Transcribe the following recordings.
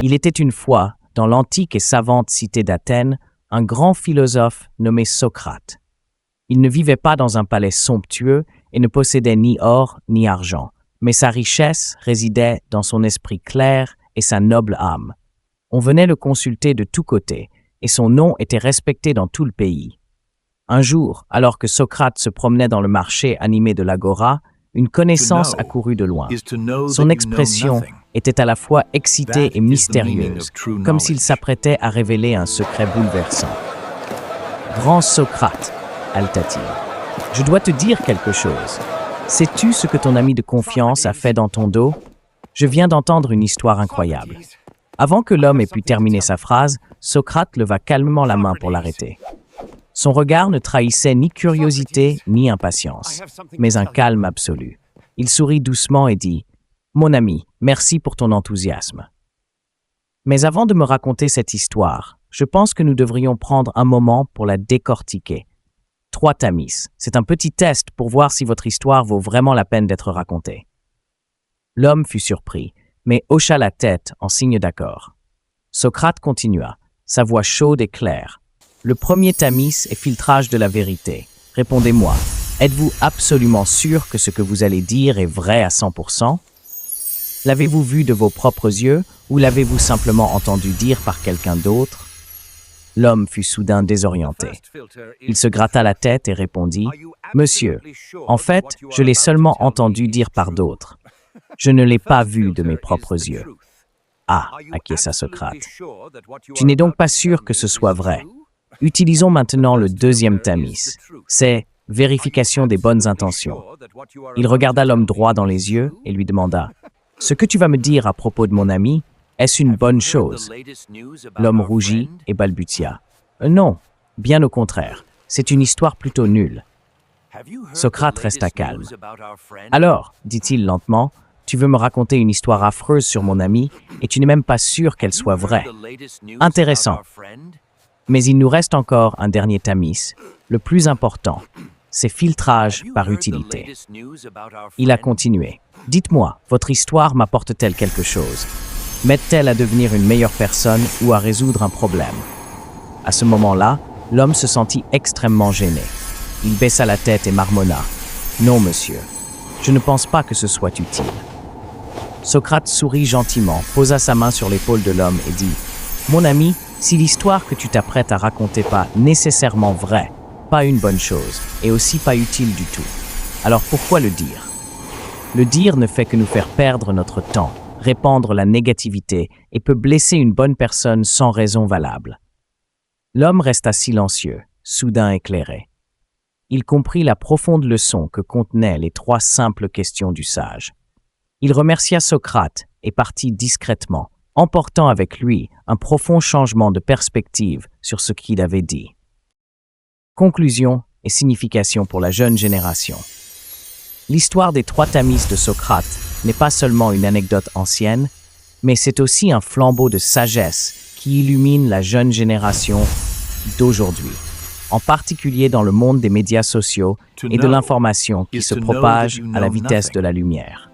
Il était une fois, dans l'antique et savante cité d'Athènes, un grand philosophe nommé Socrate. Il ne vivait pas dans un palais somptueux et ne possédait ni or ni argent, mais sa richesse résidait dans son esprit clair et sa noble âme. On venait le consulter de tous côtés, et son nom était respecté dans tout le pays. Un jour, alors que Socrate se promenait dans le marché animé de l'agora, une connaissance accourut de loin. Son expression était à la fois excitée et mystérieuse, comme s'il s'apprêtait à révéler un secret bouleversant. « Grand Socrate » halta-t-il, « je dois te dire quelque chose. Sais-tu ce que ton ami de confiance a fait dans ton dos? Je viens d'entendre une histoire incroyable. » Avant que l'homme ait pu terminer sa phrase, Socrate leva calmement la main pour l'arrêter. Son regard ne trahissait ni curiosité ni impatience, mais un calme absolu. Il sourit doucement et dit « Mon ami, merci pour ton enthousiasme. Mais avant de me raconter cette histoire, je pense que nous devrions prendre un moment pour la décortiquer. 3 Thamis, c'est un petit test pour voir si votre histoire vaut vraiment la peine d'être racontée. » L'homme fut surpris, mais hocha la tête en signe d'accord. Socrate continua, sa voix chaude et claire. « Le premier Thamis est filtrage de la vérité. Répondez-moi, êtes-vous absolument sûr que ce que vous allez dire est vrai à 100%? L'avez-vous vu de vos propres yeux ou l'avez-vous simplement entendu dire par quelqu'un d'autre? » L'homme fut soudain désorienté. Il se gratta la tête et répondit « Monsieur, en fait, je l'ai seulement entendu dire par d'autres. Je ne l'ai pas vu de mes propres yeux. » « Ah, acquiesça Socrate. Tu n'es donc pas sûr que ce soit vrai. Utilisons maintenant le deuxième Thamis. C'est vérification des bonnes intentions. Il regarda l'homme droit dans les yeux et lui demanda « Ce que tu vas me dire à propos de mon ami, est-ce une bonne chose ?» L'homme rougit et balbutia. « Non, bien au contraire. C'est une histoire plutôt nulle. » Socrate resta calme. « Alors, dit-il lentement, tu veux me raconter une histoire affreuse sur mon ami et tu n'es même pas sûr qu'elle soit vraie. Intéressant. Mais il nous reste encore un dernier Thamis, le plus important. C'est filtrage par utilité. » Il a continué. « Dites-moi, votre histoire m'apporte-t-elle quelque chose? M'aide-t-elle à devenir une meilleure personne ou à résoudre un problème? » À ce moment-là, l'homme se sentit extrêmement gêné. Il baissa la tête et marmonna. « Non, monsieur, je ne pense pas que ce soit utile. » Socrate sourit gentiment, posa sa main sur l'épaule de l'homme et dit « Mon ami, si l'histoire que tu t'apprêtes à raconter pas nécessairement vraie, pas une bonne chose, et aussi pas utile du tout, alors pourquoi le dire? Le dire ne fait que nous faire perdre notre temps, répandre la négativité et peut blesser une bonne personne sans raison valable. » L'homme resta silencieux, soudain éclairé. Il comprit la profonde leçon que contenaient les 3 simples questions du sage. Il remercia Socrate et partit discrètement, emportant avec lui un profond changement de perspective sur ce qu'il avait dit. Conclusion et signification pour la jeune génération. L'histoire des 3 Thamis de Socrate n'est pas seulement une anecdote ancienne, mais c'est aussi un flambeau de sagesse qui illumine la jeune génération d'aujourd'hui, en particulier dans le monde des médias sociaux et de l'information qui se propage à la vitesse de la lumière.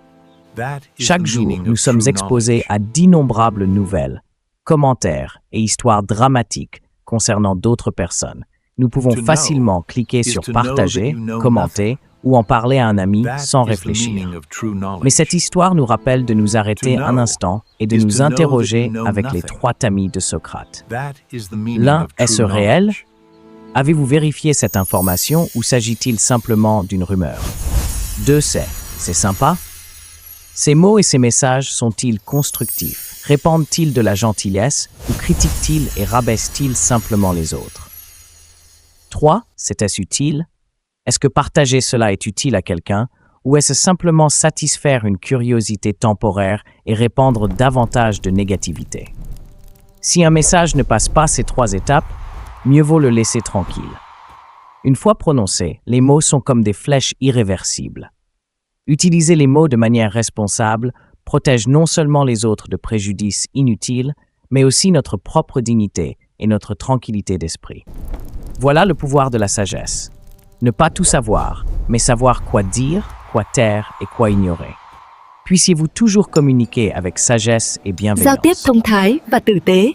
Chaque jour, nous sommes exposés à d'innombrables nouvelles, commentaires et histoires dramatiques concernant d'autres personnes. Nous pouvons facilement cliquer sur « Partager », « Commenter » ou en parler à un ami sans réfléchir. Mais cette histoire nous rappelle de nous arrêter un instant et de nous interroger avec les 3 Thamis de Socrate. L'un, est-ce réel? Avez-vous vérifié cette information ou s'agit-il simplement d'une rumeur? 2, c'est sympa? Ces mots et ces messages sont-ils constructifs? Répandent-ils de la gentillesse ou critiquent-ils et rabaissent-ils simplement les autres? 3, c'était-ce utile? Est-ce que partager cela est utile à quelqu'un ou est-ce simplement satisfaire une curiosité temporaire et répandre davantage de négativité? Si un message ne passe pas ces 3 étapes, mieux vaut le laisser tranquille. Une fois prononcés, les mots sont comme des flèches irréversibles. Utiliser les mots de manière responsable protège non seulement les autres de préjudices inutiles, mais aussi notre propre dignité et notre tranquillité d'esprit. Voilà le pouvoir de la sagesse. Ne pas tout savoir, mais savoir quoi dire, quoi taire et quoi ignorer. Puissiez-vous toujours communiquer avec sagesse et Giao tiếp bienveillance. thông thái và tử tế.